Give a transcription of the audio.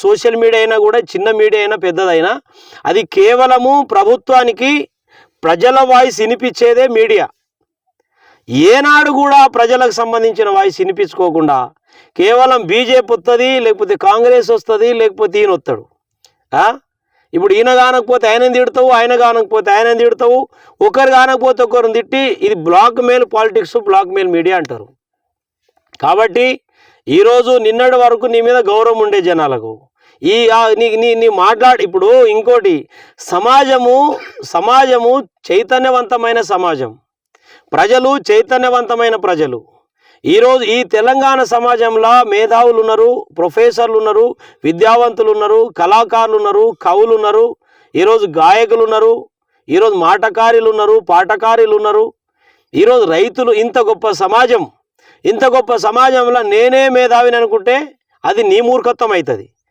Social media అయినా కూడా చిన్న మీడియా అయినా పెద్దదైనా అది కేవలము ప్రభుత్వానికి ప్రజల వాయిస్ వినిపించేదే మీడియా. ఏనాడు కూడా ప్రజలకు సంబంధించిన వాయిస్ వినిపించుకోకుండా కేవలం బీజేపీ వస్తుంది, లేకపోతే కాంగ్రెస్ వస్తుంది, లేకపోతే ఈయన వస్తాడు. ఇప్పుడు ఈయన కానకపోతే ఆయన తిడతావు, ఆయన కానకపోతే ఆయన తిడతావు, ఒకరు కానకపోతే ఒకరిని తిట్టి ఇది blackmail politics, blackmail media అంటారు. కాబట్టి ఈరోజు నిన్నటి వరకు నీ మీద గౌరవం ఉండే జనాలకు నీ మాట్లాడి ఇప్పుడు ఇంకోటి సమాజము చైతన్యవంతమైన సమాజం, ప్రజలు చైతన్యవంతమైన ప్రజలు. ఈరోజు ఈ తెలంగాణ సమాజంలో మేధావులు ఉన్నారు, ప్రొఫెసర్లు ఉన్నారు, విద్యావంతులు ఉన్నారు, కళాకారులు ఉన్నారు, కవులు ఉన్నారు, ఈరోజు గాయకులు ఉన్నారు, ఈరోజు మాటకారులు ఉన్నారు, పాటకారులు ఉన్నారు, ఈరోజు రైతులు. ఇంత గొప్ప సమాజంలో నేనే మేధావిని అనుకుంటే అది నీ మూర్ఖత్వం అవుతుంది.